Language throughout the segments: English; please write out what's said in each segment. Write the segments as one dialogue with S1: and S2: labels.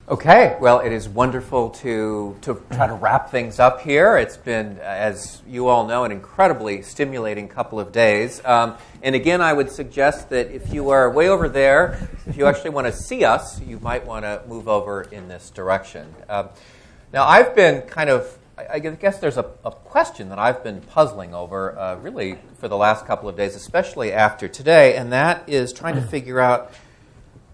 S1: Okay, well, it is wonderful to try to wrap things up here. It's been, as you all know, an incredibly stimulating couple of days. And again, I would suggest that if you are way over there, if you actually want to see us, you might want to move over in this direction. Now, I've been kind of, I guess there's a question that I've been puzzling over really for the last couple of days, especially after today, and that is trying to figure out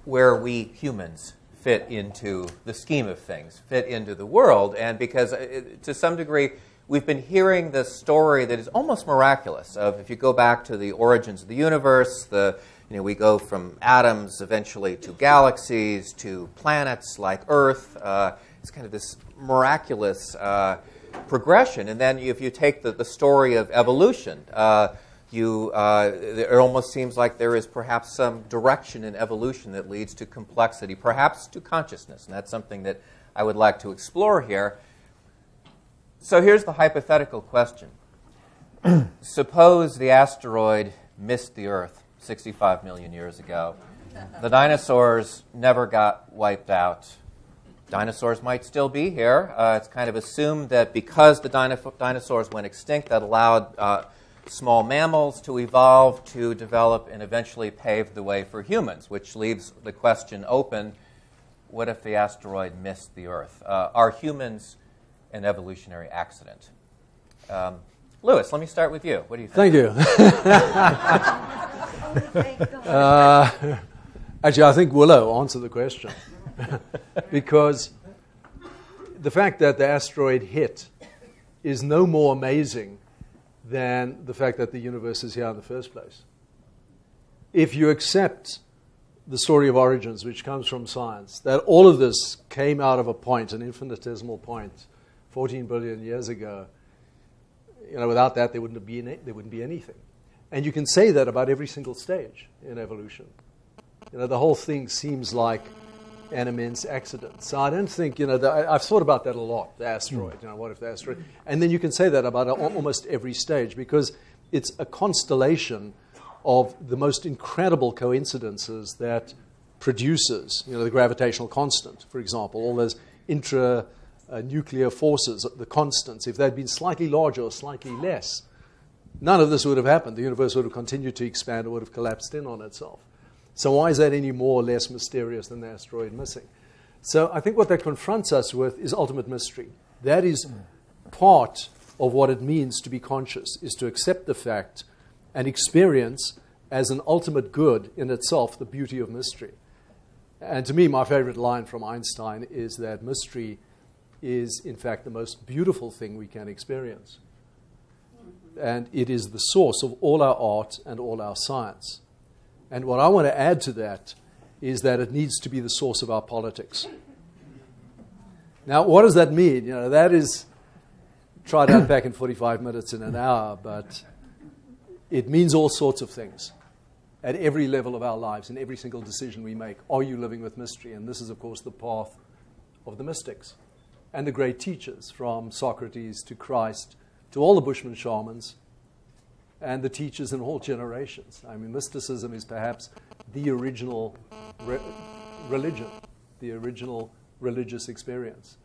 S1: where we humans fit into the scheme of things, fit into the world. And because to some degree, we've been hearing this story that is almost miraculous of, if you go back to the origins of the universe, we go from atoms eventually to galaxies, to planets like Earth. It's kind of this miraculous progression. And then if you take the story of evolution, it almost seems like there is perhaps some direction in evolution that leads to complexity, perhaps to consciousness. And that's something that I would like to explore here. So here's the hypothetical question. Suppose the asteroid missed the Earth 65 million years ago. The dinosaurs never got wiped out. Dinosaurs might still be here. It's kind of assumed that because the dinosaurs went extinct, that allowed small mammals to evolve, to develop, and eventually pave the way for humans, which leaves the question open, what if the asteroid missed the Earth? Are humans an evolutionary accident? Lewis, let me start with you. What do you think?
S2: Thank you. Actually, I think Willow answered the question. Because the fact that the asteroid hit is no more amazing than the fact that the universe is here in the first place. If you accept the story of origins, which comes from science, that all of this came out of a point, an infinitesimal point, 14 billion years ago, without that there wouldn't be anything. And you can say that about every single stage in evolution. The whole thing seems like an immense accident. So I don't think, I've thought about that a lot, the asteroid, what if the asteroid... And then you can say that about almost every stage, because it's a constellation of the most incredible coincidences that produces, the gravitational constant, for example, all those intra-nuclear forces, the constants. If they'd been slightly larger or slightly less, none of this would have happened. The universe would have continued to expand, or would have collapsed in on itself. So why is that any more or less mysterious than the asteroid missing? So I think what that confronts us with is ultimate mystery. That is part of what it means to be conscious, is to accept the fact and experience as an ultimate good in itself the beauty of mystery. And to me, my favorite line from Einstein is that mystery is, in fact, the most beautiful thing we can experience. And it is the source of all our art and all our science. And what I want to add to that is that it needs to be the source of our politics. Now, what does that mean? That is, try to unpack in 45 minutes in an hour, but it means all sorts of things at every level of our lives, in every single decision we make. Are you living with mystery? And this is, of course, the path of the mystics and the great teachers, from Socrates to Christ to all the Bushmen shamans, and the teachers in all generations. I mean, mysticism is perhaps the original religion, the original religious experience,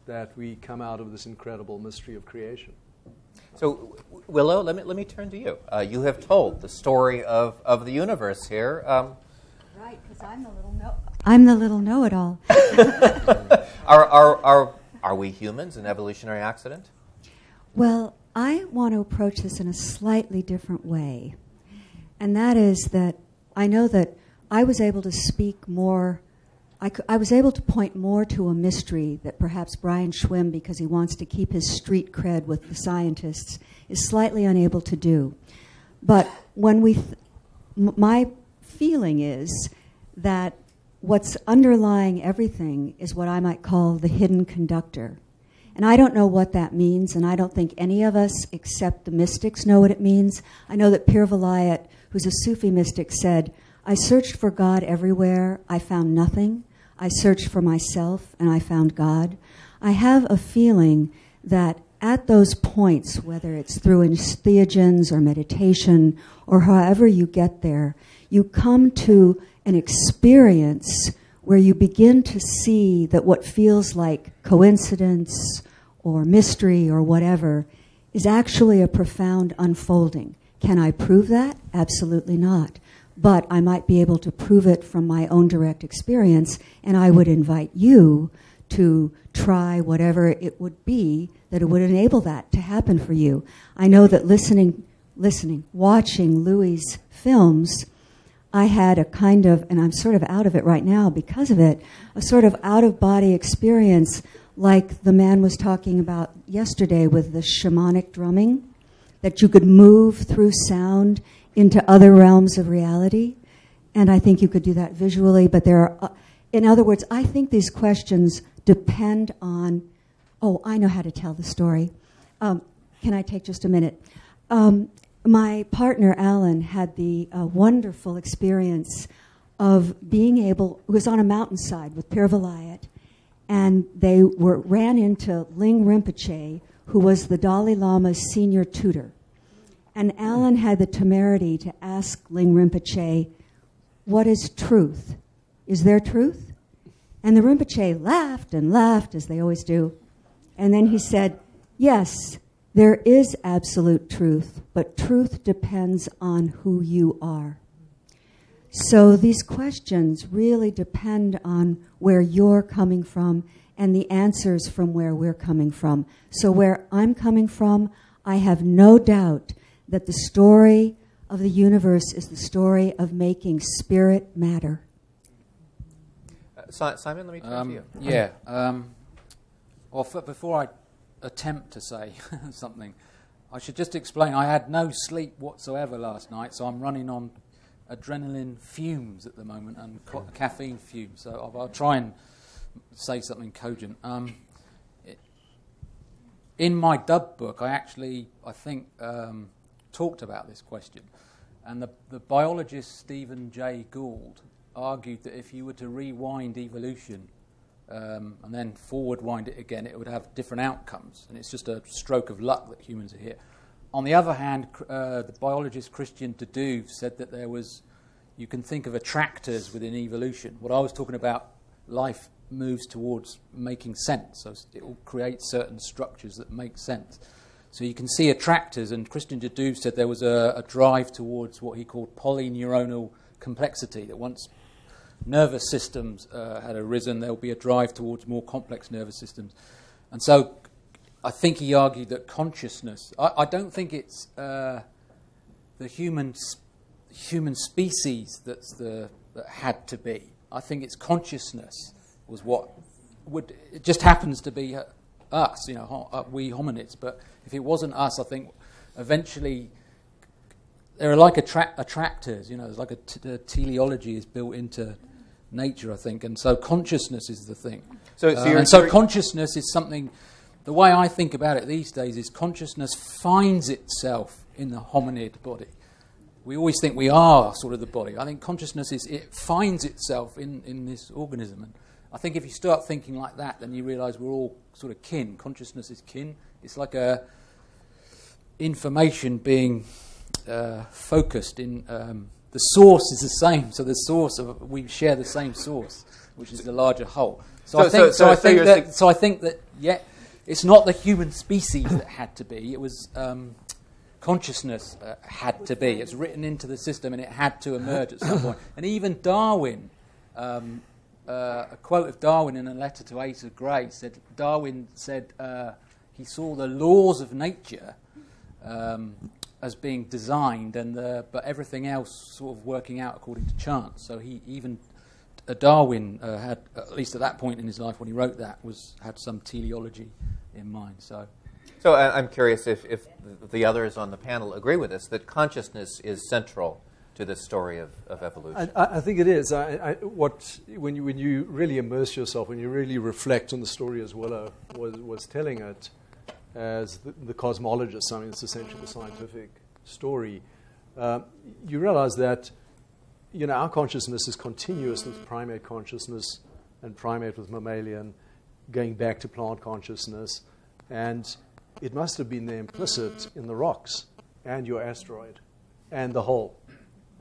S2: that we come out of this incredible mystery of creation.
S1: So, Willow, let me turn to you. You have told the story of the universe here.
S3: Right, because I'm the little know-it-all.
S1: Are we humans an evolutionary accident?
S3: Well, I want to approach this in a slightly different way. And that is that I know that I was able to speak more, I was able to point more to a mystery that perhaps Brian Schwimm, because he wants to keep his street cred with the scientists, is slightly unable to do. But when my feeling is that what's underlying everything is what I might call the hidden conductor. And I don't know what that means, and I don't think any of us except the mystics know what it means. I know that Pir Vilayat, who's a Sufi mystic, said, I searched for God everywhere, I found nothing. I searched for myself, and I found God. I have a feeling that at those points, whether it's through entheogens or meditation or however you get there, you come to an experience where you begin to see that what feels like coincidence or mystery or whatever is actually a profound unfolding. Can I prove that? Absolutely not. But I might be able to prove it from my own direct experience, and I would invite you to try whatever it would be that it would enable that to happen for you. I know that watching Louis' films, I had a kind of, and I'm sort of out of it right now because of it, a sort of out-of-body experience like the man was talking about yesterday with the shamanic drumming, that you could move through sound into other realms of reality. And I think you could do that visually, but there are, in other words, I think these questions depend on, oh, I know how to tell the story. Can I take just a minute? My partner, Alan, had the wonderful experience of being able, was on a mountainside with Pir Vilayat, and they ran into Ling Rinpoche, who was the Dalai Lama's senior tutor. And Alan had the temerity to ask Ling Rinpoche, what is truth? Is there truth? And the Rinpoche laughed and laughed, as they always do. And then he said, yes, there is absolute truth, but truth depends on who you are. So these questions really depend on where you're coming from and the answers from where we're coming from. So where I'm coming from, I have no doubt that the story of the universe is the story of making spirit matter.
S1: Simon, let me turn to you.
S4: Yeah. Well, before I attempt to say something, I should just explain I had no sleep whatsoever last night, so I'm running on adrenaline fumes at the moment and caffeine fumes. So I'll try and say something cogent. In my dub book, I think, talked about this question. And the biologist Stephen Jay Gould argued that if you were to rewind evolution and then forward wind it again, it would have different outcomes. And it's just a stroke of luck that humans are here. On the other hand, the biologist Christian Dedeuve said that you can think of attractors within evolution. What I was talking about, life moves towards making sense. So it will create certain structures that make sense. So you can see attractors, and Christian Dedeuve said there was a drive towards what he called polyneuronal complexity, that once nervous systems had arisen, there will be a drive towards more complex nervous systems. And so I think he argued that consciousness, I don't think it's the human species that had to be. I think it's consciousness was what it just happens to be us, we hominids. But if it wasn't us, I think eventually there are like attractors, there's like the teleology is built into nature, I think, and so consciousness is the thing. So consciousness is something. The way I think about it these days is consciousness finds itself in the hominid body. We always think we are sort of the body. I think consciousness it finds itself in this organism. And I think if you start thinking like that, then you realise we're all sort of kin. Consciousness is kin. It's like information being focused in. The source is the same. So the source we share the same source, which is the larger whole. So I think that it's not the human species that had to be. It was consciousness had to be. It's written into the system, and it had to emerge at some point. And even Darwin, a quote of Darwin in a letter to Asa Gray said, Darwin said he saw the laws of nature as being designed, but everything else sort of working out according to chance. So Darwin had, at least at that point in his life when he wrote that, had some teleology in mind. So
S1: I'm curious if the others on the panel agree with us that consciousness is central to this story of evolution.
S2: I think it is. When you really immerse yourself, when you really reflect on the story as Willow was telling it, as the cosmologist, I mean, it's essentially the scientific story, you realize that our consciousness is continuous with primate consciousness and primate with mammalian, going back to plant consciousness, and it must have been there implicit in the rocks and your asteroid and the whole.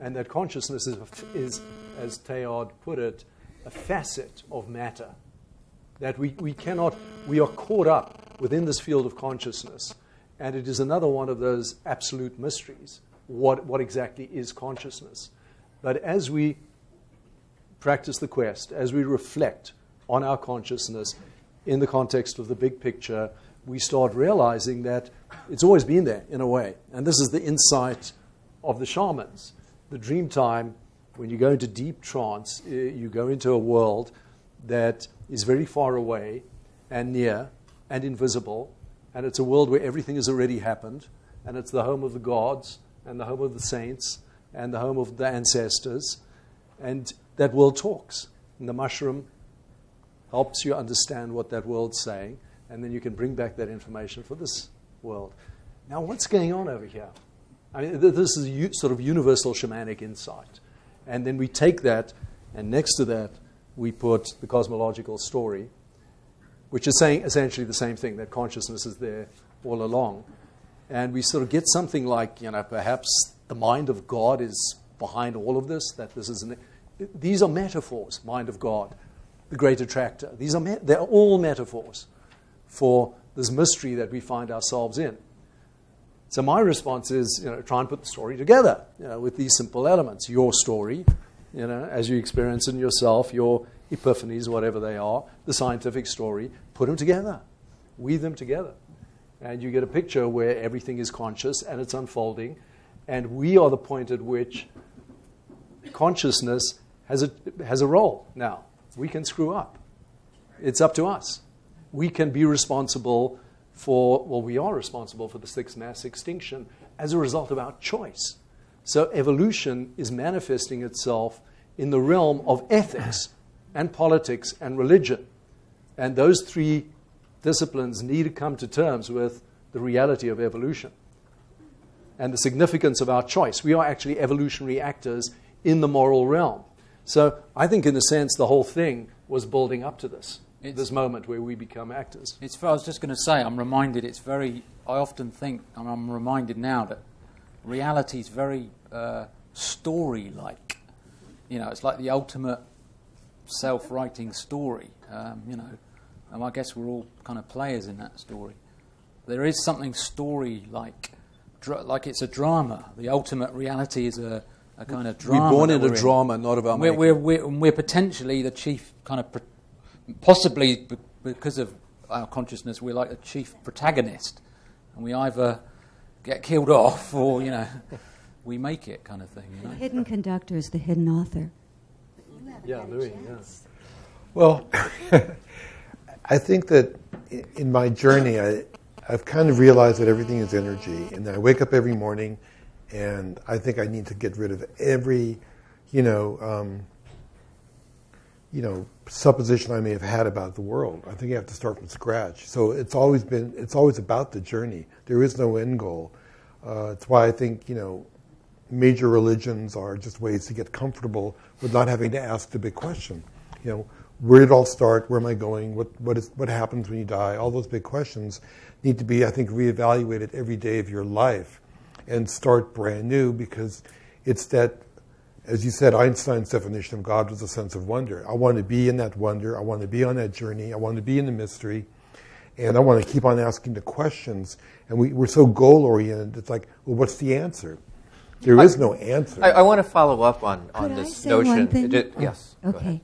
S2: And that consciousness is as Teilhard put it, a facet of matter that we are caught up within this field of consciousness, and it is another one of those absolute mysteries. What exactly is consciousness? But as we practice the quest, as we reflect on our consciousness in the context of the big picture, we start realizing that it's always been there in a way. And this is the insight of the shamans. The dream time, when you go into deep trance, you go into a world that is very far away and near and invisible, and it's a world where everything has already happened, and it's the home of the gods and the home of the saints and the home of the ancestors, and that world talks. And the mushroom helps you understand what that world's saying, and then you can bring back that information for this world. Now, what's going on over here? I mean, this is sort of universal shamanic insight. And then we take that, and next to that, we put the cosmological story, which is saying essentially the same thing, that consciousness is there all along. And we sort of get something like, perhaps the mind of God is behind all of this, that this is these are metaphors, mind of God, the great attractor. They're all metaphors for this mystery that we find ourselves in. So my response is, try and put the story together, with these simple elements. Your story, as you experience it in yourself, your epiphanies, whatever they are, the scientific story, put them together, weave them together. And you get a picture where everything is conscious and it's unfolding, and we are the point at which consciousness has a role now. We can screw up. It's up to us. We can be responsible we are responsible for the sixth mass extinction as a result of our choice. So evolution is manifesting itself in the realm of ethics and politics and religion. And those three disciplines need to come to terms with the reality of evolution and the significance of our choice. We are actually evolutionary actors in the moral realm. So I think, in a sense, the whole thing was building up to this moment where we become actors.
S4: I was just going to say, I'm reminded, I often think, and I'm reminded now that reality is very story-like. It's like the ultimate self-writing story, and I guess we're all kind of players in that story. There is something story-like, like it's a drama. The ultimate reality is a kind of drama.
S2: We're born in a drama, not of our making.
S4: We're potentially the chief kind of, possibly because of our consciousness, we're like the chief protagonist, and we either get killed off or we make it, kind of thing.
S3: The hidden conductor is the hidden author.
S2: Yeah, Louis. Yeah.
S5: Well, I think that in my journey, I've kind of realized that everything is energy, and I wake up every morning, and I think I need to get rid of every, supposition I may have had about the world. I think I have to start from scratch. So it's always about the journey. There is no end goal. It's why I think, major religions are just ways to get comfortable with not having to ask the big question. Where did it all start? Where am I going? What happens when you die? All those big questions need to be, I think, reevaluated every day of your life and start brand new, because it's that, as you said, Einstein's definition of God was a sense of wonder. I want to be in that wonder. I want to be on that journey. I want to be in the mystery. And I want to keep on asking the questions. And we're so goal-oriented. It's like, well, what's the answer? There is no answer.
S1: I want to follow up on
S3: Could
S1: this
S3: I say
S1: notion.
S3: one thing?
S1: Yes.
S3: Okay.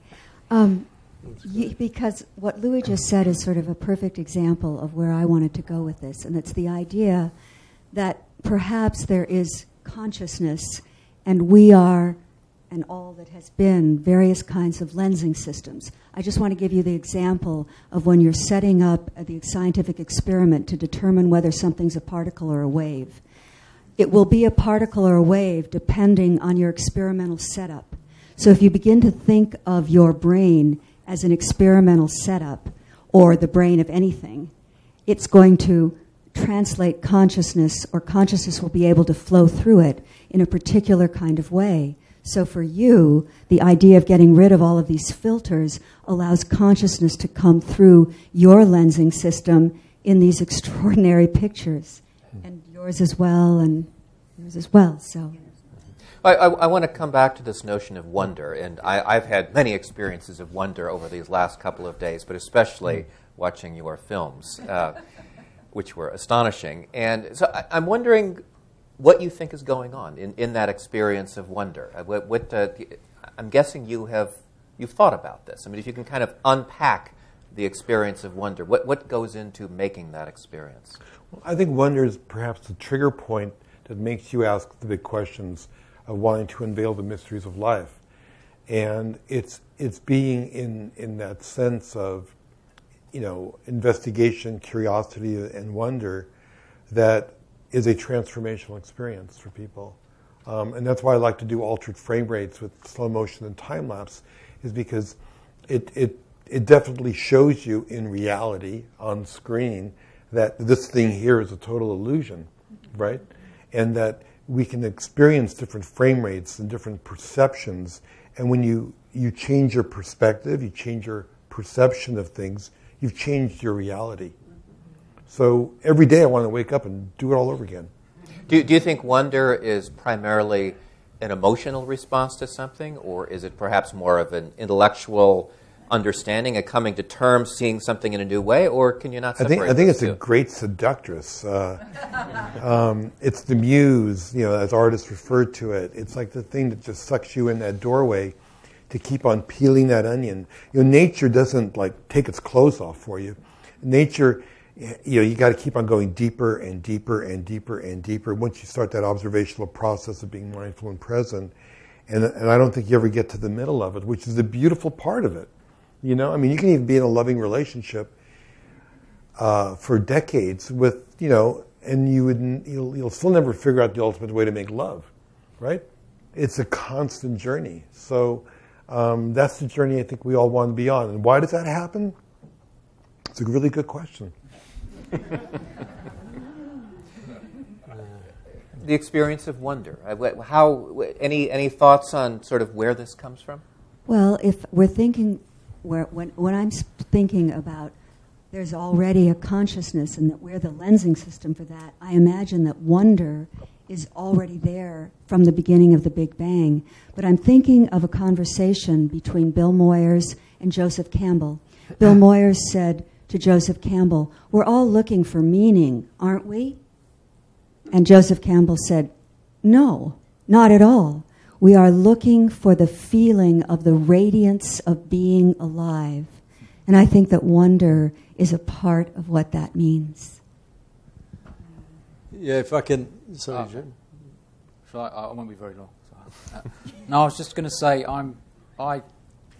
S3: Because what Louis just said is sort of a perfect example of where I wanted to go with this. And it's the idea that perhaps there is consciousness, and we are, and all that has been, various kinds of lensing systems. I just want to give you the example of when you're setting up the scientific experiment to determine whether something's a particle or a wave. It will be a particle or a wave depending on your experimental setup. So if you begin to think of your brain as an experimental setup, or the brain of anything, it's going to translate consciousness, or consciousness will be able to flow through it in a particular kind of way. So for you, the idea of getting rid of all of these filters allows consciousness to come through your lensing system in these extraordinary pictures. And yours as well, and yours as well. So,
S1: I want to come back to this notion of wonder, and I've had many experiences of wonder over these last couple of days, but especially watching your films, which were astonishing. And so I'm wondering what you think is going on in that experience of wonder. I'm guessing you've thought about this. I mean, if you can kind of unpack the experience of wonder, what goes into making that experience?
S5: Well, I think wonder is perhaps the trigger point that makes you ask the big questions of wanting to unveil the mysteries of life. And it's being in that sense of, investigation, curiosity, and wonder that is a transformational experience for people. And that's why I like to do altered frame rates with slow motion and time lapse, is because it definitely shows you in reality on screen that this thing here is a total illusion, right? And that we can experience different frame rates and different perceptions. And when you change your perspective, you change your perception of things, you've changed your reality. So every day I want to wake up and do it all over again.
S1: Do you think wonder is primarily an emotional response to something, or is it perhaps more of an intellectual understanding, a coming to terms, seeing something in a new way, or can you not separate
S5: I think it's
S1: two?
S5: a great seductress. It's the muse, as artists refer to it. It's like the thing that just sucks you in that doorway to keep on peeling that onion. Nature doesn't take its clothes off for you. Nature, you got to keep on going deeper and deeper and deeper and deeper once you start that observational process of being mindful and present. And I don't think you ever get to the middle of it, which is the beautiful part of it. You can even be in a loving relationship for decades with, and you'll still never figure out the ultimate way to make love, right? It's a constant journey. So that's the journey I think we all want to be on. And why does that happen? It's a really good question.
S1: The experience of wonder. Any thoughts on sort of where this comes from?
S3: Well, if we're thinking, when I'm thinking about there's already a consciousness and that we're the lensing system for that, I imagine that wonder is already there from the beginning of the Big Bang. But I'm thinking of a conversation between Bill Moyers and Joseph Campbell. Bill Moyers said to Joseph Campbell, "We're all looking for meaning, aren't we?" And Joseph Campbell said, "No, not at all. We are looking for the feeling of the radiance of being alive." And I think that wonder is a part of what that means.
S2: Yeah, if I can... Sorry, Jim.
S4: I won't be very long. No, I was just going to say,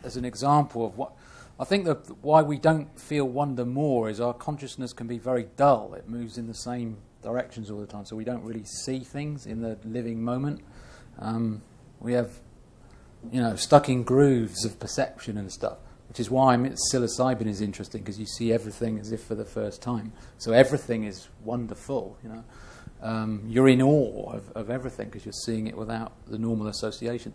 S4: as an example of what... I think that why we don't feel wonder more is our consciousness can be very dull. It moves in the same directions all the time, so we don't really see things in the living moment. We have, stuck in grooves of perception and stuff, which is why psilocybin is interesting, because you see everything as if for the first time. So everything is wonderful, You're in awe of everything because you're seeing it without the normal association.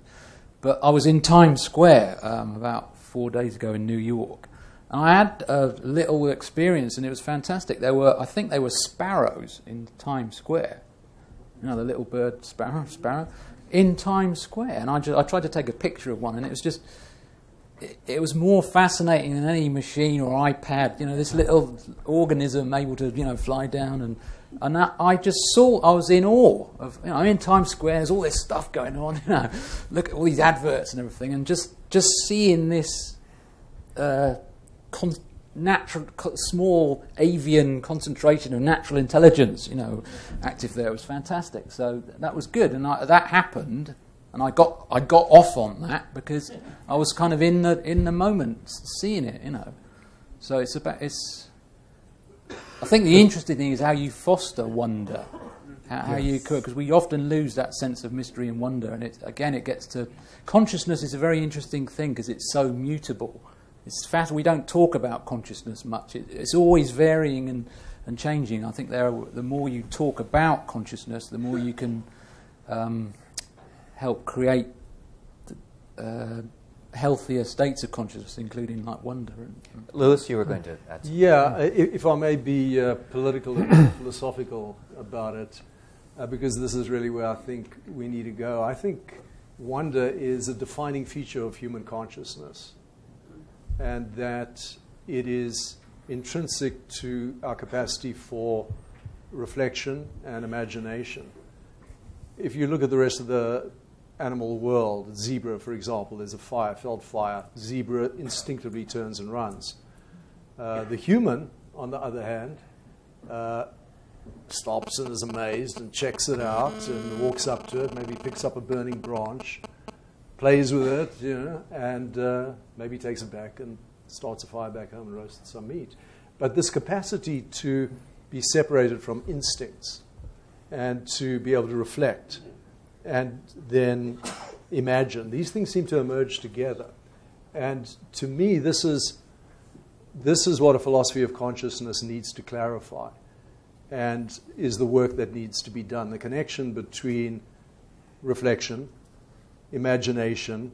S4: But I was in Times Square about 4 days ago in New York, and I had a little experience, and it was fantastic. I think there were sparrows in Times Square. The little bird sparrow, in Times Square. And I tried to take a picture of one, and it was just, it was more fascinating than any machine or iPad. This little organism able to, fly down, and I just saw, I was in awe of, I'm in Times Square, there's all this stuff going on, look at all these adverts and everything, and just seeing this natural, small avian concentration of natural intelligence, active there was fantastic. So that was good, and that happened, and I got off on that because I was kind of in the moment, seeing it, So I think the interesting thing is how you foster wonder, how you could, because we often lose that sense of mystery and wonder, and it gets to consciousness is a very interesting thing because it's so mutable. It's fast. We don't talk about consciousness much. It's always varying and changing. I think the more you talk about consciousness, the more you can help create healthier states of consciousness, including like wonder.
S1: Lewis, you were going to add something.
S2: Yeah, if I may be political and philosophical about it, because this is really where I think we need to go. I think wonder is a defining feature of human consciousness, and that it is intrinsic to our capacity for reflection and imagination. If you look at the rest of the animal world, zebra, for example, there's a fire, felt fire, zebra instinctively turns and runs. The human, on the other hand, stops and is amazed and checks it out and walks up to it, maybe picks up a burning branch, plays with it, and maybe takes it back and starts a fire back home and roasts some meat. But this capacity to be separated from instincts and to be able to reflect and then imagine, these things seem to emerge together. And to me, this is what a philosophy of consciousness needs to clarify, and is the work that needs to be done. The connection between reflection, imagination,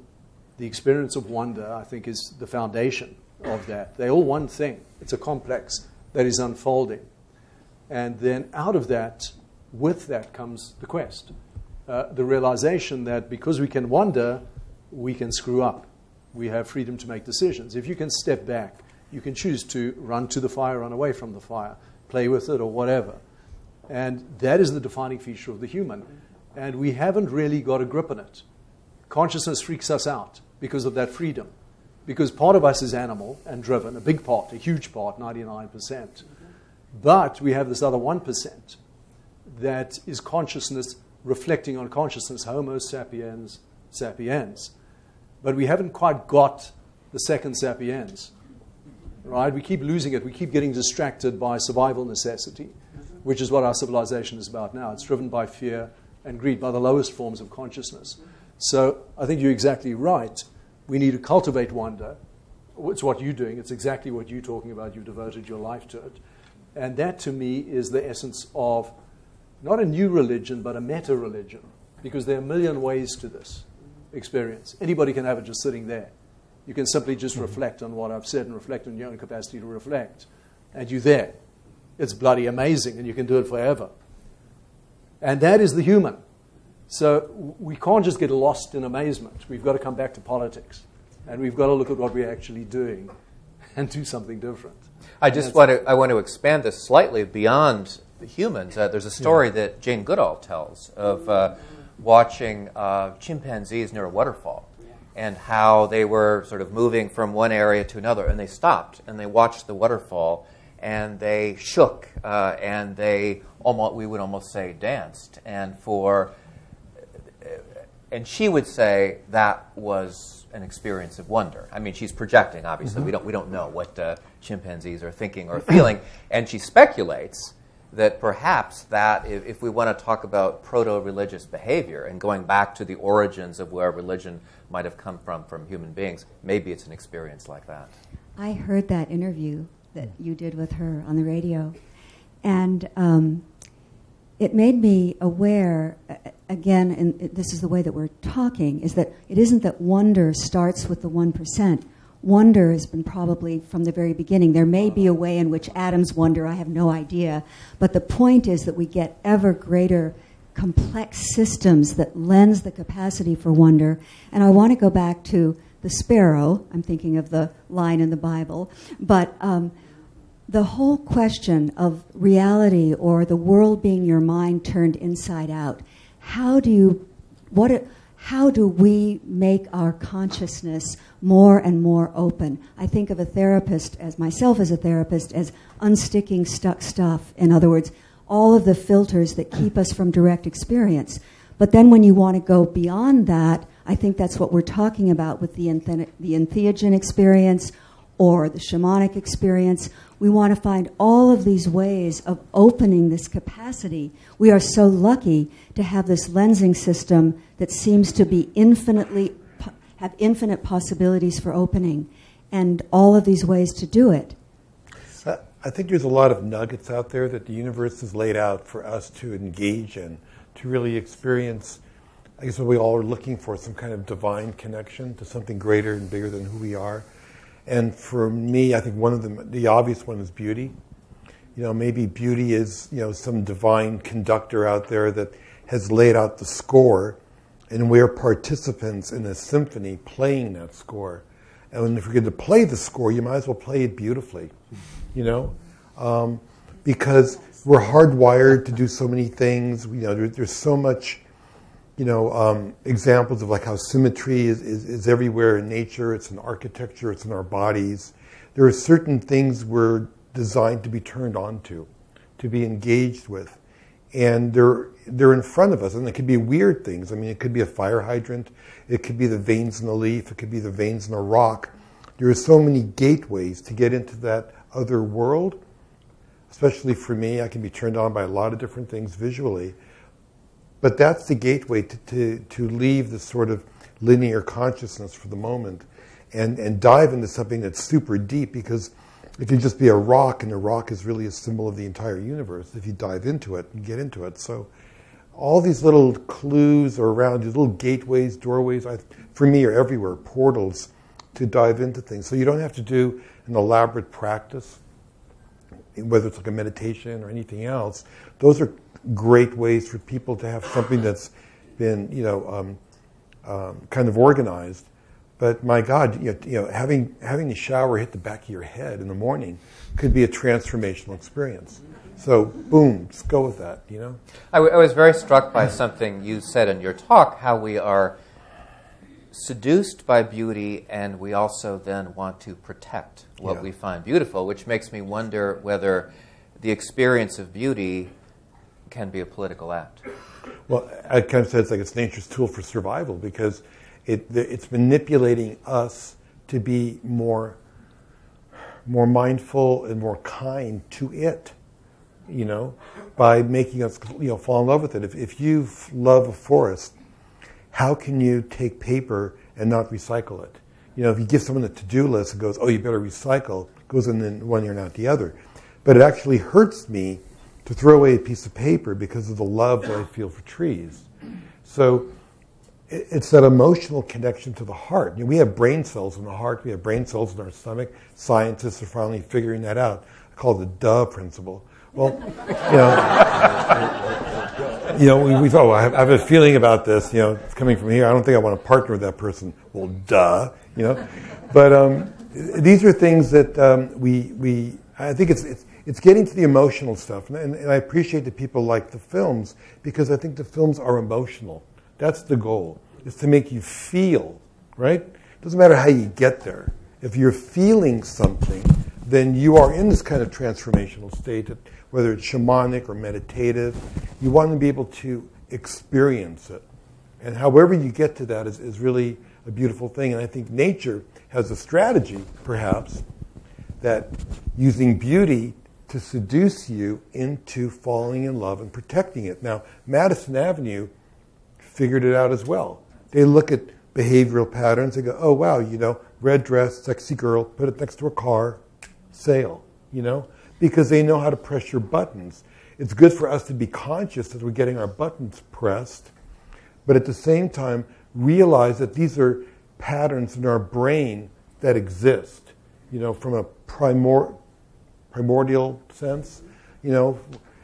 S2: the experience of wonder, I think, is the foundation of that. They're all one thing. It's a complex that is unfolding. And then out of that, with that comes the quest. The realization that because we can wonder, we can screw up. We have freedom to make decisions. If you can step back, you can choose to run to the fire, run away from the fire, play with it, or whatever. And that is the defining feature of the human. And we haven't really got a grip on it. Consciousness freaks us out because of that freedom. Because part of us is animal and driven, a big part, a huge part, 99%. But we have this other 1% that is consciousness reflecting on consciousness, Homo sapiens sapiens. But we haven't quite got the second sapiens. Right? We keep losing it. We keep getting distracted by survival necessity, which is what our civilization is about now. It's driven by fear and greed, by the lowest forms of consciousness. So I think you're exactly right. We need to cultivate wonder. It's what you're doing. It's exactly what you're talking about. You've devoted your life to it. And that, to me, is the essence of not a new religion, but a meta-religion, because there are a million ways to this experience. Anybody can have it just sitting there. You can simply just reflect on what I've said and reflect on your own capacity to reflect. And you're there. It's bloody amazing, and you can do it forever. And that is the human. So we can't just get lost in amazement. We've got to come back to politics. And we've got to look at what we're actually doing and do something different.
S1: I want to expand this slightly beyond the humans. There's a story that Jane Goodall tells of watching chimpanzees near a waterfall, and how they were sort of moving from one area to another, and they stopped and they watched the waterfall, and they shook, and they we would almost say danced, and she would say that was an experience of wonder. I mean, she's projecting, obviously. We don't know what chimpanzees are thinking or feeling, and she speculates that perhaps that, if we want to talk about proto-religious behavior and going back to the origins of where religion might have come from human beings, maybe it's an experience like that.
S3: I heard that interview that you did with her on the radio, and it made me aware, again, and this is the way that we're talking, is that it isn't that wonder starts with the 1%. Wonder has been probably from the very beginning. There may be a way in which atoms wonder, I have no idea, but the point is that we get ever greater complex systems that lends the capacity for wonder. And I want to go back to the sparrow. I'm thinking of the line in the Bible. But the whole question of reality, or the world being your mind turned inside out, how do we make our consciousness more and more open? I think of a therapist, as myself as a therapist, as unsticking stuck stuff. In other words, all of the filters that keep us from direct experience. But then when you want to go beyond that, I think that's what we're talking about with the entheogen experience or the shamanic experience. We want to find all of these ways of opening this capacity. We are so lucky to have this lensing system that seems to be have infinite possibilities for opening, and all of these ways to do it.
S5: I think there's a lot of nuggets out there that the universe has laid out for us to engage in, to really experience. I guess what we all are looking for, some kind of divine connection to something greater and bigger than who we are. And for me, I think one of them, the obvious one, is beauty. maybe beauty is, some divine conductor out there that has laid out the score, and we're participants in a symphony playing that score. And if you're going to play the score, you might as well play it beautifully, because we're hardwired to do so many things. There's so much, examples of like how symmetry is everywhere in nature. It's in architecture. It's in our bodies. There are certain things we're designed to be turned on to be engaged with. And they're in front of us, and it could be weird things. I mean, it could be a fire hydrant. It could be the veins in a leaf. It could be the veins in a rock. There are so many gateways to get into that other world. Especially for me, I can be turned on by a lot of different things visually. But that's the gateway to leave this sort of linear consciousness for the moment and dive into something that's super deep, because it could just be a rock, and the rock is really a symbol of the entire universe if you dive into it and get into it. So all these little clues are around, these little gateways, doorways, for me, are everywhere, portals to dive into things. So you don't have to do an elaborate practice, whether it's like a meditation or anything else. Those are great ways for people to have something that's been, kind of organized. But my God, having the shower hit the back of your head in the morning could be a transformational experience. So, boom, just go with that,
S1: I was very struck by something you said in your talk, how we are seduced by beauty, and we also then want to protect what we find beautiful, which makes me wonder whether the experience of beauty can be a political act.
S5: Well, I kind of said it's nature's tool for survival, because it's manipulating us to be more mindful and more kind to it, by making us fall in love with it. If you love a forest, how can you take paper and not recycle it? If you give someone a to-do list and goes, oh, you better recycle, goes in one ear and out the other. But it actually hurts me to throw away a piece of paper because of the love that I feel for trees. So it's that emotional connection to the heart. We have brain cells in the heart. We have brain cells in our stomach. Scientists are finally figuring that out. I call it the duh principle. Well, we thought, I have a feeling about this. It's coming from here. I don't think I want to partner with that person. Well, duh. But these are things that I think it's getting to the emotional stuff, and I appreciate that people like the films, because I think the films are emotional. That's the goal, is to make you feel, right? It doesn't matter how you get there. If you're feeling something, then you are in this kind of transformational state, whether it's shamanic or meditative. You want to be able to experience it. And however you get to that is really a beautiful thing. And I think nature has a strategy, perhaps, that using beauty to seduce you into falling in love and protecting it. Now, Madison Avenue figured it out as well. They look at behavioral patterns. They go, oh, wow, red dress, sexy girl, put it next to a car, sale, because they know how to press your buttons. It's good for us to be conscious that we're getting our buttons pressed, but at the same time, realize that these are patterns in our brain that exist, from a primordial sense, and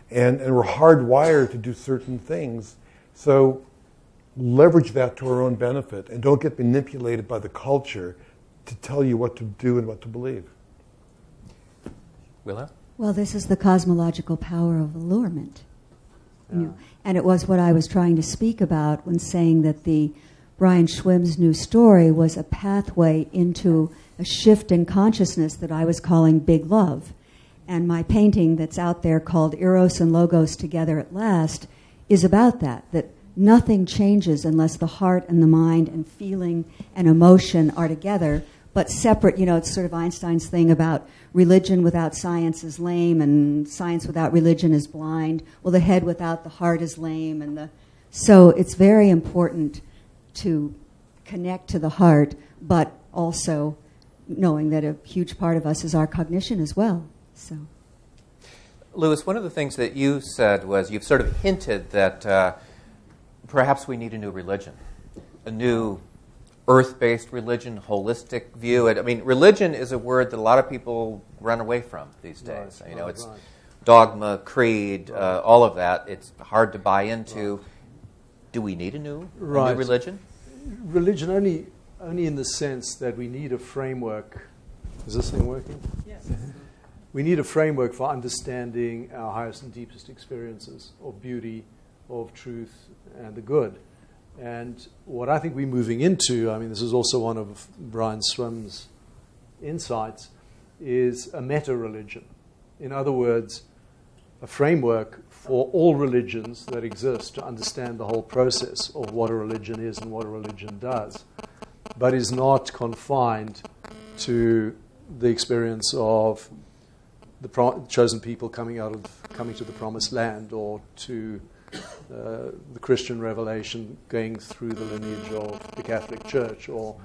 S5: we're hardwired to do certain things. So leverage that to our own benefit, and don't get manipulated by the culture to tell you what to do and what to believe.
S1: Willow?
S3: Well, this is the cosmological power of allurement. And it was what I was trying to speak about when saying that the Brian Schwimm's new story was a pathway into a shift in consciousness that I was calling big love. And my painting that's out there called Eros and Logos Together at Last is about that nothing changes unless the heart and the mind and feeling and emotion are together, but separate. It's sort of Einstein's thing about religion without science is lame and science without religion is blind. Well, the head without the heart is lame. So it's very important to connect to the heart, but also knowing that a huge part of us is our cognition as well. So,
S1: Louis, one of the things that you said was you've sort of hinted that perhaps we need a new religion, a new earth-based religion, holistic view. I mean, religion is a word that a lot of people run away from these days.
S2: Right.
S1: dogma, creed, all of that. It's hard to buy into. Do we need a new religion?
S2: Religion only in the sense that we need a framework. Is this thing working?
S6: Yes.
S2: We need a framework for understanding our highest and deepest experiences of beauty, of truth, and the good. And what I think we're moving into, I mean, this is also one of Brian Swim's insights, is a meta-religion. In other words, a framework for all religions that exist to understand the whole process of what a religion is and what a religion does, but is not confined to the experience of the chosen people coming to the promised land, or to the Christian revelation going through the lineage of the Catholic Church, or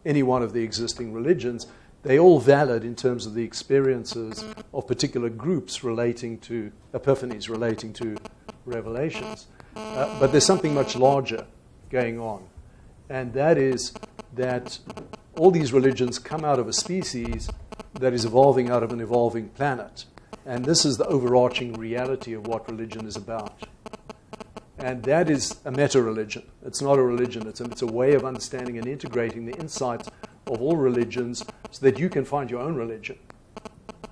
S2: any one of the existing religions. They're all valid in terms of the experiences of particular groups relating to epiphanies, relating to revelations. But there's something much larger going on, and that is that all these religions come out of a species that is evolving out of an evolving planet. And this is the overarching reality of what religion is about. And that is a meta-religion. It's not a religion. It's a way of understanding and integrating the insights of all religions so that you can find your own religion.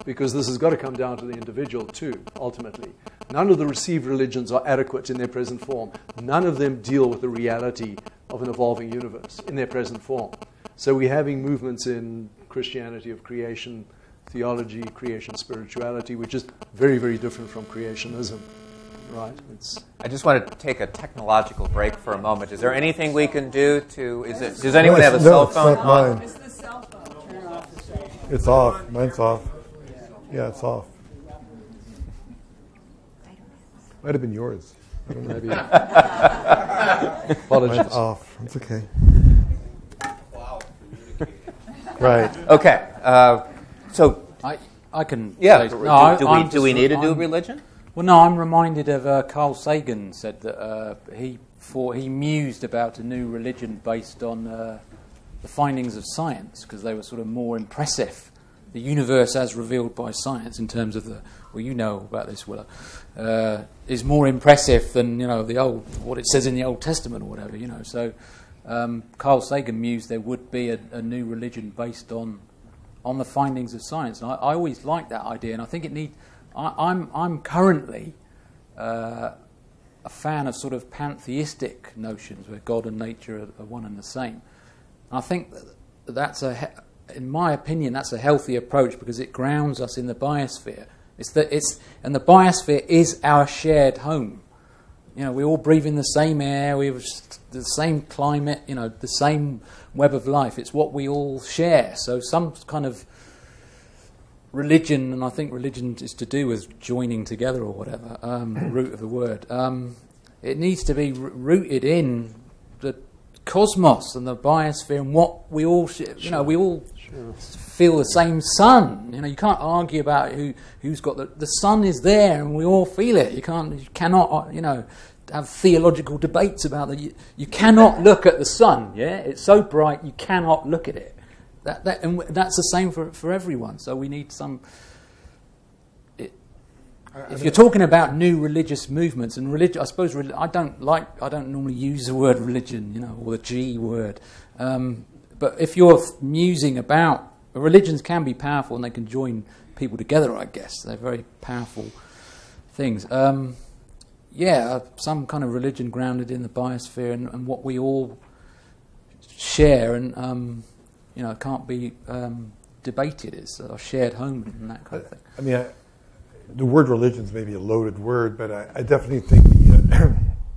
S2: Because this has got to come down to the individual too, ultimately. None of the received religions are adequate in their present form. None of them deal with the reality of an evolving universe in their present form. So we're having movements in Christianity of creation theology, creation spirituality, which is very, very different from creationism. Right?
S1: I just want to take a technological break for a moment. Is there anything we can do to... Does anyone have a cell phone?
S5: It's not mine.
S6: It's the cell phone. Turn off the cell phone.
S5: It's off. Mine's off. Yeah, it's off. Might have been yours. I don't know.
S2: Maybe. Apologies.
S5: Mine's off. It's okay. Right.
S1: Okay. So
S4: I can.
S1: Yeah.
S4: Say, no,
S1: do we need a new religion?
S4: Well, no. I'm reminded of Carl Sagan said that he mused about a new religion based on the findings of science, because they were sort of more impressive. The universe, as revealed by science, in terms of you know about this, Willow, is more impressive than what it says in the Old Testament or whatever. So. Carl Sagan mused there would be a new religion based on the findings of science, and I always liked that idea, and I think it needs. I'm currently a fan of sort of pantheistic notions where God and nature are one and the same. And I think that's in my opinion, that's a healthy approach because it grounds us in the biosphere. And the biosphere is our shared home. We all breathe in the same air, we have the same climate, the same web of life. It's what we all share. So some kind of religion, and I think religion is to do with joining together or whatever, the root of the word. It needs to be rooted in the cosmos and the biosphere and what we all, we all feel the same sun. You can't argue about who's got the sun is there and we all feel it. You cannot have theological debates about that. You cannot look at the sun. Yeah, it's so bright you cannot look at it. And that's the same for everyone. So we need some. If you're talking about new religious movements and religion, I suppose I don't normally use the word religion, or the G word. But if you're musing about religions, can be powerful and they can join people together. I guess they're very powerful things. Some kind of religion grounded in the biosphere and what we all share, and can't be debated. It's a shared home and that kind of thing.
S5: I mean, the word religion is maybe a loaded word, but I definitely think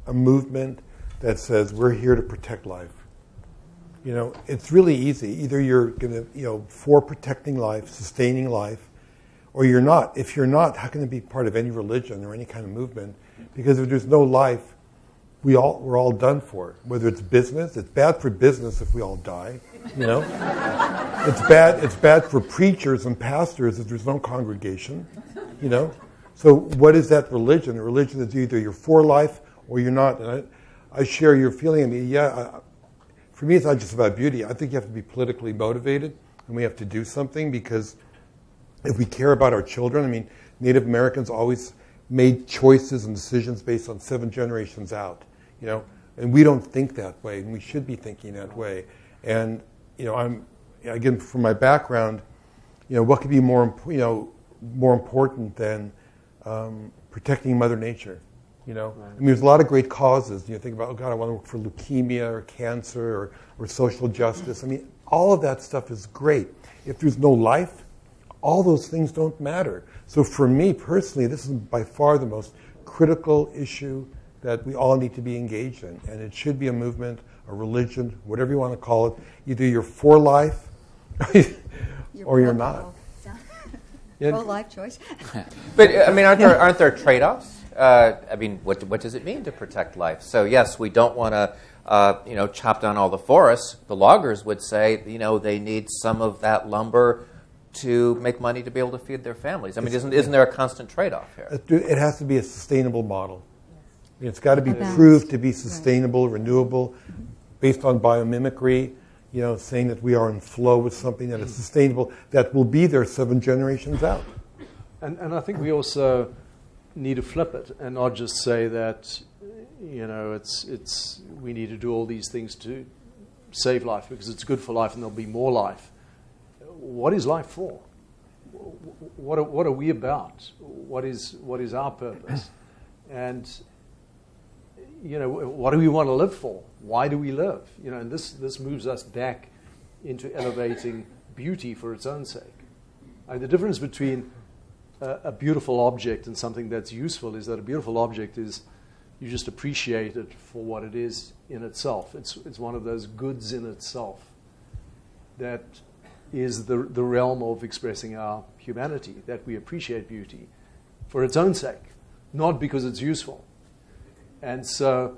S5: a movement that says we're here to protect life. It's really easy. Either you're going to, for protecting life, sustaining life, or you're not. If you're not, how can it be part of any religion or any kind of movement? Because if there's no life, we're all done for. Whether it's business, it's bad for business if we all die. It's bad for preachers and pastors if there's no congregation. So what is that religion? A religion is either you're for life or you're not. And I share your feeling. For me, it's not just about beauty. I think you have to be politically motivated, and we have to do something, because if we care about our children, Native Americans always made choices and decisions based on 7 generations out, and we don't think that way, and we should be thinking that way. And I'm again, from my background, what could be more important than protecting Mother Nature? Right. I mean, there's a lot of great causes. You think about, oh God, I want to work for leukemia or cancer or social justice. I mean, all of that stuff is great. If there's no life, all those things don't matter. So for me personally, this is by far the most critical issue that we all need to be engaged in. And it should be a movement, a religion, whatever you want to call it. Either you're for life or you're not.
S3: Pro-life choice.
S1: But I mean, aren't there trade-offs? I mean, what does it mean to protect life? So yes, we don't want to, chop down all the forests. The loggers would say, they need some of that lumber to make money to be able to feed their families. I mean, isn't there a constant trade-off here?
S5: It has to be a sustainable model. It's got to be proved to be sustainable, renewable, based on biomimicry. Saying that we are in flow with something that is sustainable, that will be there 7 generations out.
S2: And I think we also need to flip it and not just say that, it's we need to do all these things to save life because it's good for life and there'll be more life. What is life for? What are we about? What is our purpose? And what do we want to live for? Why do we live? And this moves us back into elevating beauty for its own sake. And the difference between a beautiful object and something that's useful is that a beautiful object is, you just appreciate it for what it is in itself. It's one of those goods in itself that is the realm of expressing our humanity, that we appreciate beauty for its own sake, not because it's useful. And so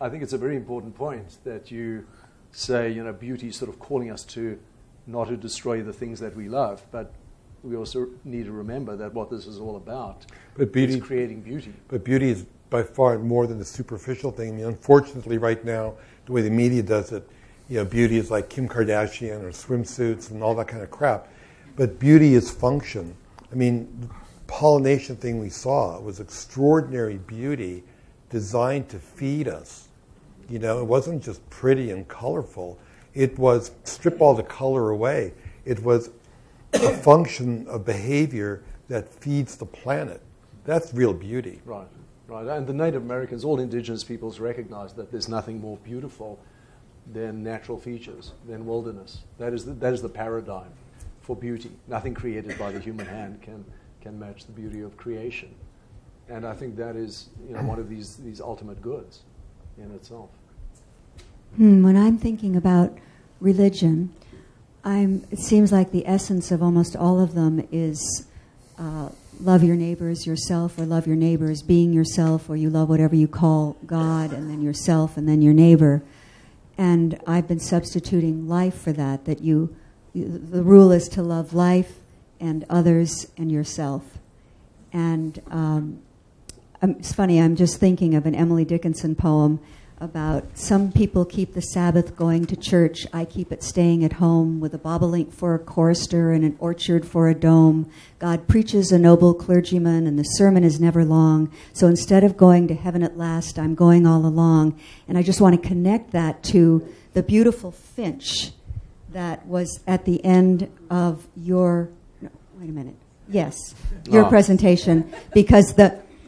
S2: I think it's a very important point that you say, beauty is sort of calling us to not to destroy the things that we love, but we also need to remember that what this is all about is creating beauty. But
S5: beauty is by far more than a superficial thing. I mean, unfortunately, right now, the way the media does it, beauty is like Kim Kardashian or swimsuits and all that kind of crap. But beauty is function. I mean, the pollination thing we saw was extraordinary beauty designed to feed us. It wasn't just pretty and colorful. It was, strip all the color away, it was a function of behavior that feeds the planet. That's real beauty.
S2: Right. And the Native Americans, all indigenous peoples, recognize that there's nothing more beautiful than natural features, than wilderness. That is the paradigm for beauty. Nothing created by the human hand can match the beauty of creation. And I think that is one of these ultimate goods in itself.
S3: When I'm thinking about religion, it seems like the essence of almost all of them is love your neighbor as yourself, or love your neighbor as being yourself, or you love whatever you call God, and then yourself, and then your neighbor. And I've been substituting life for that the rule is to love life and others and yourself. And it's funny, I'm just thinking of an Emily Dickinson poem about some people keep the Sabbath going to church. I keep it staying at home with a bobolink for a chorister and an orchard for a dome. God preaches a noble clergyman and the sermon is never long. So instead of going to heaven at last, I'm going all along. And I just want to connect that to the beautiful finch that was at the end of your... No, wait a minute. Yes, your presentation, because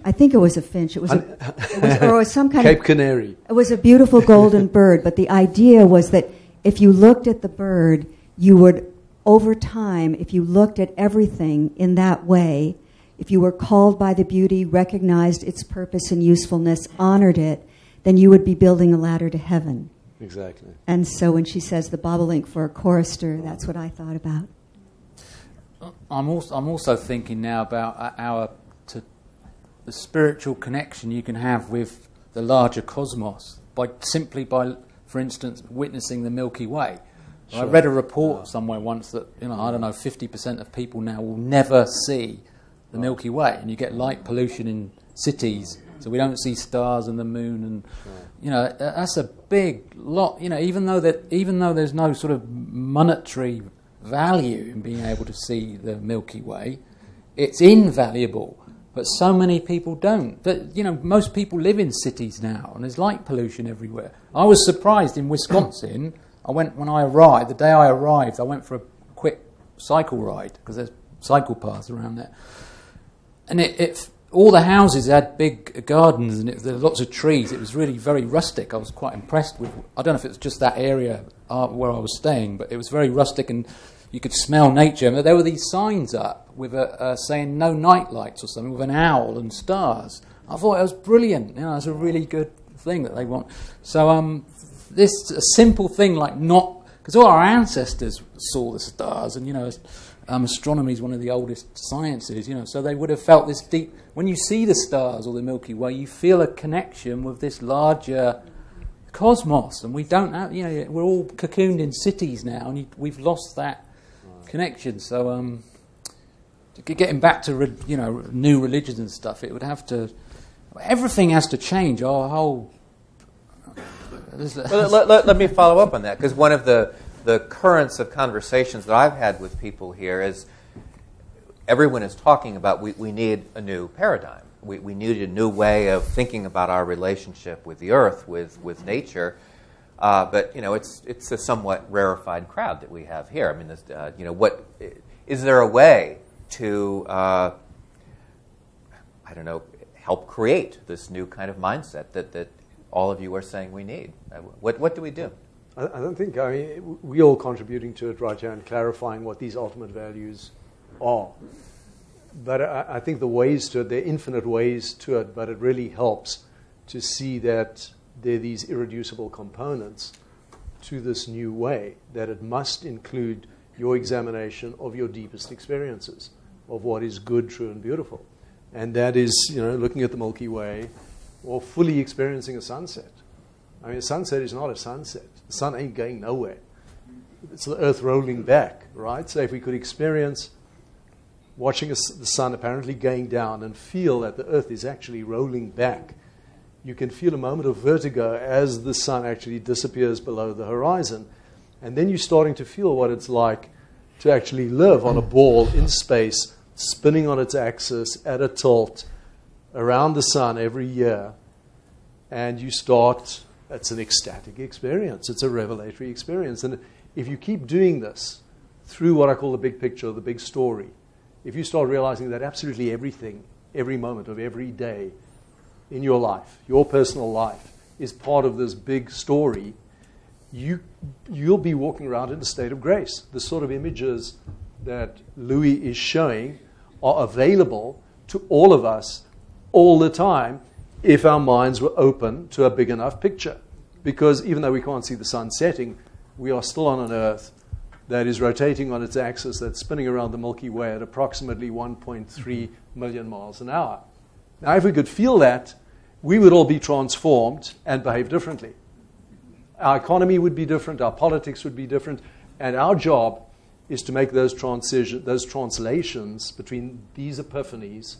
S3: I think it was a finch. It was some kind
S2: Cape Canary.
S3: It was a beautiful golden bird, but the idea was that if you looked at the bird, you would, over time, if you looked at everything in that way, if you were called by the beauty, recognized its purpose and usefulness, honored it, then you would be building a ladder to heaven.
S2: Exactly.
S3: And so when she says the bobolink for a chorister, that's what I thought about.
S4: I'm also thinking now about the spiritual connection you can have with the larger cosmos by, for instance, witnessing the Milky Way. Sure. I read a report somewhere once that 50% of people now will never see the Milky Way, and you get light pollution in cities, so we don't see stars and the moon, and that's a big lot. Even though there's no sort of monetary value in being able to see the Milky Way, it's invaluable. But so many people don't. But, most people live in cities now, and there's light pollution everywhere. I was surprised in Wisconsin. The day I arrived, I went for a quick cycle ride, because there's cycle paths around there. And all the houses had big gardens, and there were lots of trees. It was really very rustic. I was quite impressed with, I don't know if it was just that area where I was staying, but it was very rustic, and you could smell nature. And there were these signs up with saying no night lights or something, with an owl and stars. I thought it was brilliant. It's a really good thing that they want. So this a simple thing like because all our ancestors saw the stars, and astronomy is one of the oldest sciences. So they would have felt this deep. When you see the stars or the Milky Way, you feel a connection with this larger cosmos, and we don't have. We're all cocooned in cities now, and we've lost that connection. So getting back to new religions and stuff, it would have to. Everything has to change. Our whole.
S1: Let me follow up on that, because one of the currents of conversations that I've had with people here is everyone is talking about we need a new paradigm. We need a new way of thinking about our relationship with the earth, with nature. But it's a somewhat rarefied crowd that we have here. I mean, what is there a way to help create this new kind of mindset that all of you are saying we need? What do we do?
S2: I don't think, we're all contributing to it right here and clarifying what these ultimate values are. But I think the ways to it, there are infinite ways to it, but it really helps to see that there are these irreducible components to this new way, that it must include your examination of your deepest experiences, of what is good, true, and beautiful. And that is, looking at the Milky Way or fully experiencing a sunset. I mean, a sunset is not a sunset. The sun ain't going nowhere. It's the earth rolling back, right? So if we could experience watching the sun apparently going down and feel that the earth is actually rolling back, you can feel a moment of vertigo as the sun actually disappears below the horizon. And then you're starting to feel what it's like to actually live on a ball in space, spinning on its axis at a tilt around the sun every year. And you start... It's an ecstatic experience. It's a revelatory experience. And if you keep doing this through what I call the big picture, the big story, if you start realizing that absolutely everything, every moment of every day in your life, your personal life, is part of this big story, you'll be walking around in a state of grace. The sort of images that Louis is showing are available to all of us all the time, if our minds were open to a big enough picture. Because even though we can't see the sun setting, we are still on an Earth that is rotating on its axis, that's spinning around the Milky Way at approximately 1.3 million miles an hour. Now, if we could feel that, we would all be transformed and behave differently. Our economy would be different, our politics would be different, and our job is to make those translations between these epiphanies.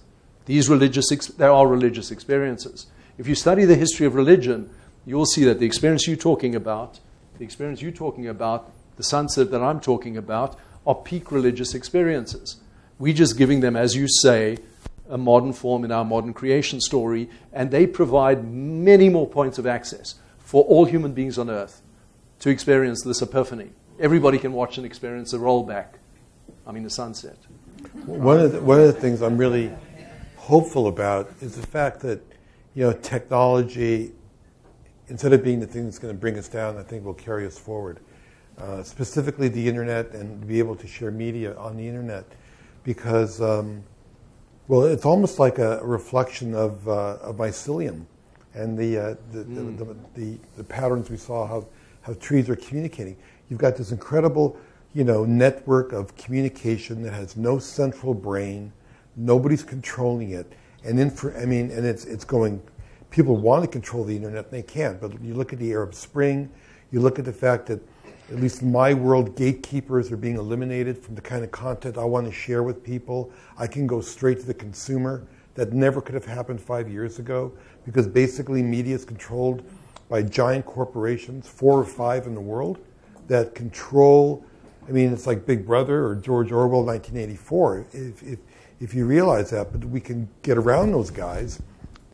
S2: There are religious experiences. If you study the history of religion, you'll see that the experience you're talking about, the sunset that I'm talking about, are peak religious experiences. We're just giving them, as you say, a modern form in our modern creation story, and they provide many more points of access for all human beings on Earth to experience this epiphany. Everybody can watch and experience the rollback, the sunset.
S5: One of the things I'm really hopeful about is the fact that technology, instead of being the thing that's going to bring us down, I think will carry us forward. Specifically the internet, and to be able to share media on the internet, because it's almost like a reflection of mycelium and the patterns we saw, how trees are communicating. You've got this incredible network of communication that has no central brain. Nobody's controlling it, and it's going. People want to control the internet, and they can't. But you look at the Arab Spring, you look at the fact that, at least in my world, gatekeepers are being eliminated from the kind of content I want to share with people. I can go straight to the consumer. That never could have happened 5 years ago, because basically media is controlled by giant corporations, 4 or 5 in the world, that control. It's like Big Brother or George Orwell, 1984. if you realize that. But we can get around those guys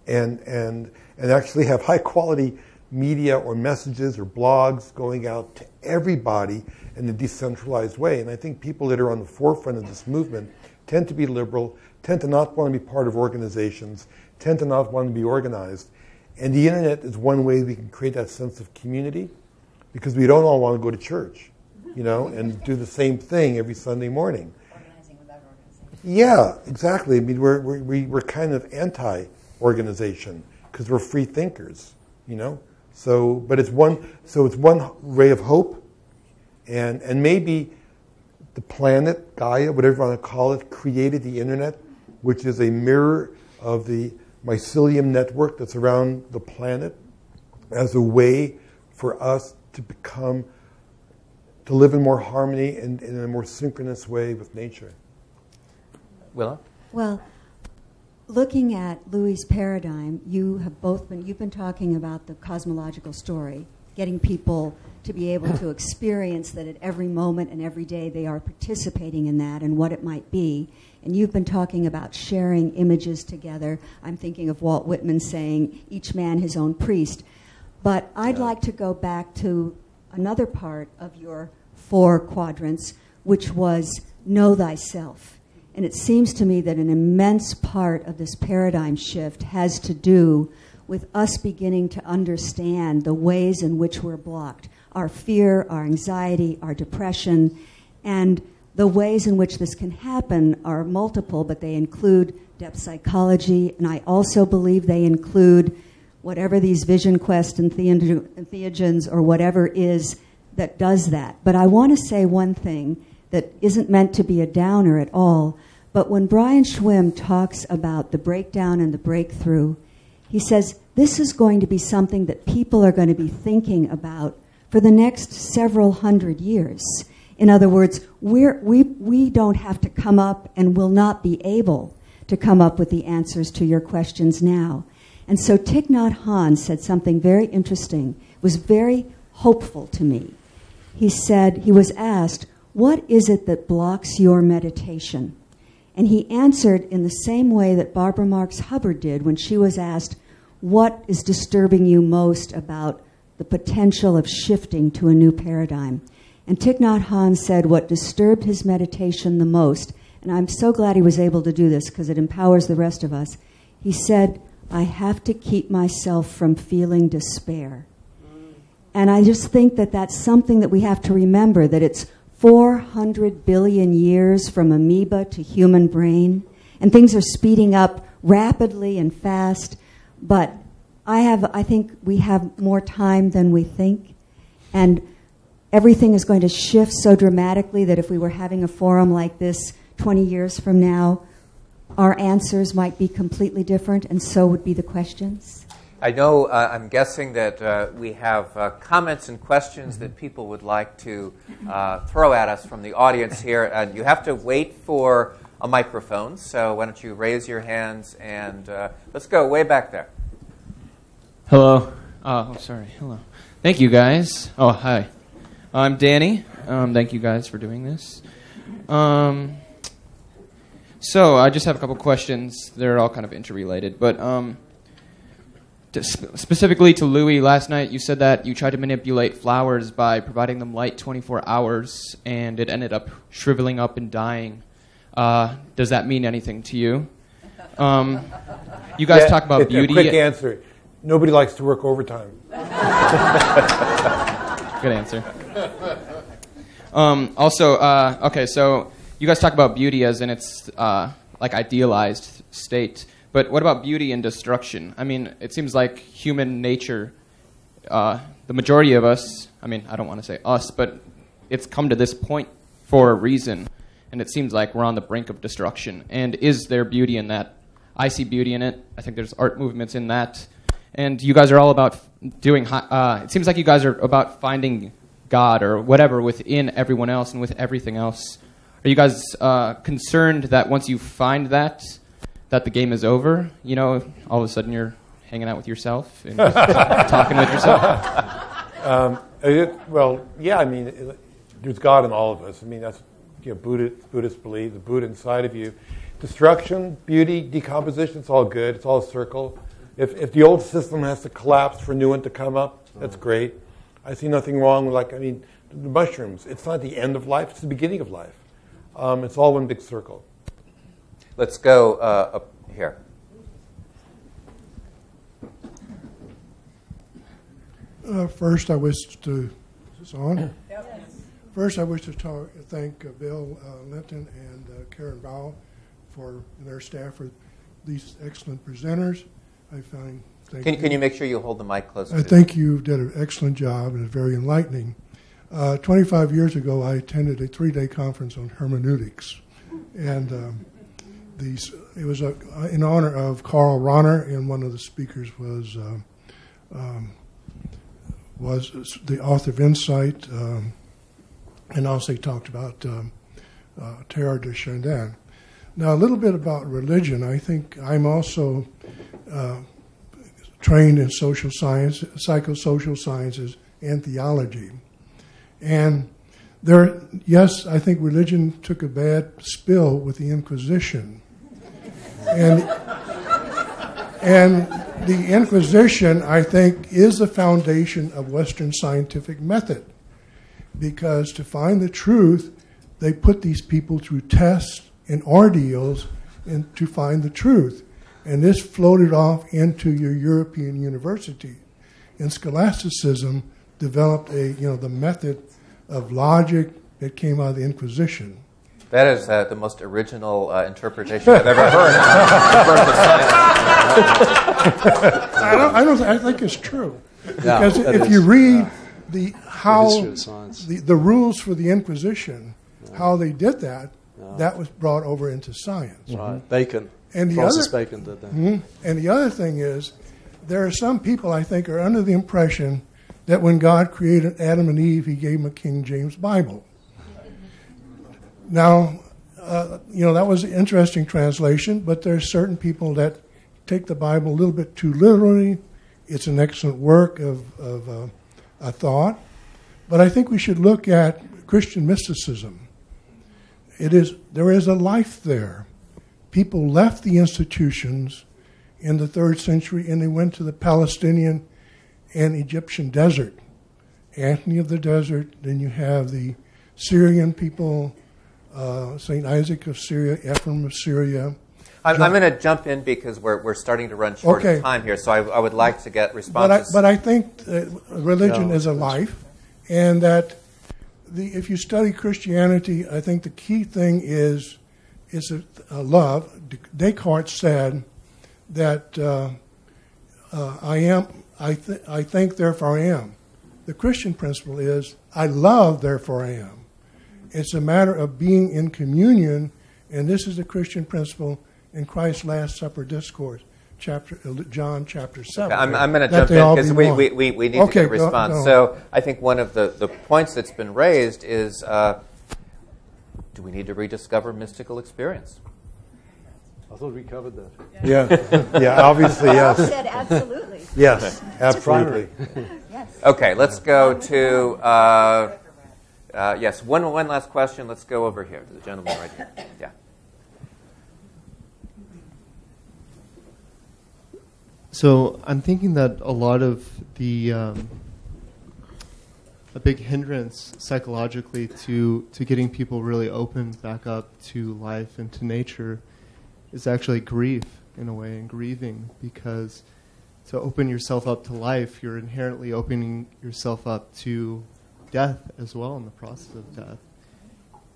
S5: and actually have high quality media or messages or blogs going out to everybody in a decentralized way. And I think people that are on the forefront of this movement tend to be liberal, tend to not want to be part of organizations, tend to not want to be organized. And the internet is one way we can create that sense of community, because we don't all want to go to church, and do the same thing every Sunday morning.
S7: Organizing without organization.
S5: Yeah, exactly. I mean, we're kind of anti-organization because we're free thinkers, So, but it's one ray of hope, and maybe the planet, Gaia, whatever you want to call it, created the internet, which is a mirror of the mycelium network that's around the planet, as a way for us to live in more harmony and in a more synchronous way with nature.
S1: Willa?
S3: Well, looking at Louis' paradigm, you've been talking about the cosmological story, getting people to be able to experience that at every moment and every day they are participating in that and what it might be. And you've been talking about sharing images together. I'm thinking of Walt Whitman saying, each man his own priest. But I'd like to go back to another part of your 4 quadrants, which was know thyself. And it seems to me that an immense part of this paradigm shift has to do with us beginning to understand the ways in which we're blocked. Our fear, our anxiety, our depression, and the ways in which this can happen are multiple, but they include depth psychology, and I also believe they include whatever these vision quests and theogens or whatever is that does that. But I want to say one thing that isn't meant to be a downer at all, but when Brian Schwimm talks about the breakdown and the breakthrough, he says this is going to be something that people are going to be thinking about for the next several hundred years. In other words, we don't have to come up and will not be able to come up with the answers to your questions now. And so Thich Nhat Hanh said something very interesting. It was very hopeful to me. He said, he was asked, what is it that blocks your meditation? And he answered in the same way that Barbara Marx Hubbard did when she was asked, what is disturbing you most about the potential of shifting to a new paradigm? And Thich Nhat Hanh said what disturbed his meditation the most, and I'm so glad he was able to do this because it empowers the rest of us. He said, I have to keep myself from feeling despair. And I just think that that's something that we have to remember, that it's 400 billion years from amoeba to human brain, and things are speeding up rapidly and fast, but I think we have more time than we think, and everything is going to shift so dramatically that if we were having a forum like this 20 years from now, our answers might be completely different, and so would be the questions.
S1: I know, I'm guessing that we have comments and questions that people would like to throw at us from the audience here. And you have to wait for a microphone, so why don't you raise your hands and let's go way back there.
S8: Hello. Oh, sorry. Hello. Thank you, guys. Oh, hi. I'm Danny. Thank you, guys, for doing this. So I just have a couple questions. They're all kind of interrelated, but specifically to Louis, last night you said that you tried to manipulate flowers by providing them light 24 hours, and it ended up shriveling up and dying. Does that mean anything to you? You guys talk about beauty.
S5: Quick answer. Nobody likes to work overtime.
S8: Good answer. Okay, so you guys talk about beauty as in its like idealized state. But what about beauty and destruction? I mean, it seems like human nature, the majority of us, I mean, I don't want to say us, but it's come to this point for a reason. And it seems like we're on the brink of destruction. And is there beauty in that? I see beauty in it. I think there's art movements in that. And you guys are all about doing, it seems like you guys are about finding God or whatever within everyone else and with everything else. Are you guys concerned that once you find that the game is over? You know, all of a sudden you're hanging out with yourself and talking with yourself?
S5: Well, yeah, I mean, there's God in all of us. I mean, that's Buddhists believe, the Buddha inside of you. Destruction, beauty, decomposition, it's all good. It's all a circle. If the old system has to collapse for a new one to come up, that's great. I see nothing wrong with, the mushrooms. It's not the end of life. It's the beginning of life. It's all one big circle.
S1: Let's go up here.
S7: First, I wish to... Is this on? First, I wish to thank Bill Linton and Karen Powell for their staff for these excellent presenters.
S1: Can you make sure you hold the mic closer?
S7: I think you did an excellent job and it's very enlightening. 25 years ago, I attended a 3-day conference on hermeneutics, and it was in honor of Karl Rahner, and one of the speakers was the author of Insight, and also he talked about Teilhard de Chardin. Now, a little bit about religion. I think I'm also trained in social science, psychosocial sciences, and theology. And yes, I think religion took a bad spill with the Inquisition. And the Inquisition, I think, is the foundation of Western scientific method. Because to find the truth, they put these people through tests and ordeals to find the truth. And this floated off into your European university. And scholasticism developed the method of logic that came out of the Inquisition.
S1: That is the most original interpretation I've ever heard.
S7: I think it's true. Because if you read the rules for the Inquisition, how they did that, that was brought over into science.
S2: Right. Bacon.
S7: And
S2: Francis Bacon did that.
S7: Mm-hmm. And the other thing is, there are some people, I think, are under the impression that when God created Adam and Eve, he gave them a King James Bible. Now, that was an interesting translation, but there are certain people that take the Bible a little bit too literally. It's an excellent work of a thought. But I think we should look at Christian mysticism. There is a life there. People left the institutions in the 3rd century and they went to the Palestinian and Egyptian desert. Anthony of the Desert, then you have the Syrian people, St. Isaac of Syria, Ephraim of Syria.
S1: I'm going to jump in because we're starting to run short of time here, so I would like to get responses.
S7: But I think religion is a life, and that if you study Christianity, I think the key thing is love. Descartes said that I think, therefore I am. The Christian principle is I love, therefore I am. It's a matter of being in communion, and this is the Christian principle in Christ's Last Supper discourse, John chapter 7.
S1: Okay, I'm going to jump in because we need to get a response.
S7: Go.
S1: So I think one of the points that's been raised is, do we need to rediscover mystical experience?
S2: I thought we covered that.
S5: Yeah, obviously, yes.
S3: I said absolutely.
S5: Yes, absolutely.
S3: Yes.
S1: Okay, let's go to, yes, one last question. Let's go over here to the gentleman right here. Yeah.
S9: So I'm thinking that a lot of a big hindrance psychologically to getting people really open back up to life and to nature is actually grief, in a way, and grieving, because to open yourself up to life, you're inherently opening yourself up to death as well in the process of death.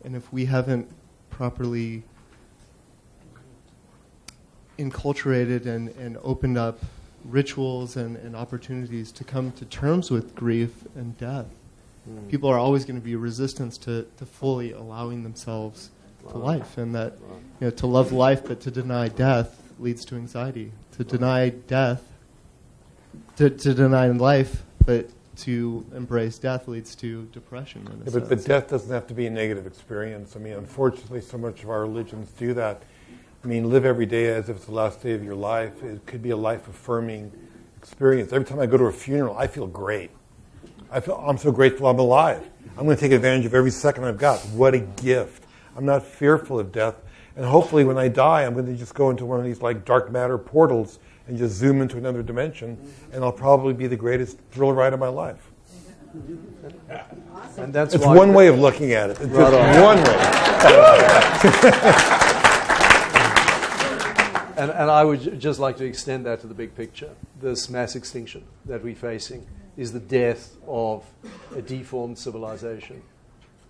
S9: And if we haven't properly enculturated and opened up rituals and opportunities to come to terms with grief and death, people are always going to be resistant to fully allowing themselves to life, and that to love life but to deny death leads to anxiety. To deny death, to deny life but to embrace death leads to depression.
S5: But death doesn't have to be a negative experience. I mean, unfortunately, so much of our religions do that. I mean, live every day as if it's the last day of your life. It could be a life-affirming experience. Every time I go to a funeral, I feel great. I'm so grateful I'm alive. I'm going to take advantage of every second I've got. What a gift. I'm not fearful of death. And hopefully when I die, I'm going to just go into one of these like dark matter portals and just zoom into another dimension, and I'll probably be the greatest thrill ride of my life.
S2: And that's
S5: it's one way of looking at it. It's just one way.
S2: And I would just like to extend that to the big picture. This mass extinction that we're facing is the death of a deformed civilization,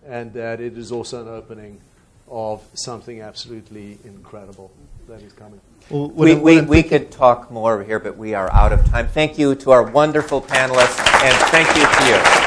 S2: and that it is also an opening of something absolutely incredible that is coming.
S1: Well, we could talk more over here, but we are out of time. Thank you to our wonderful panelists, and thank you to you.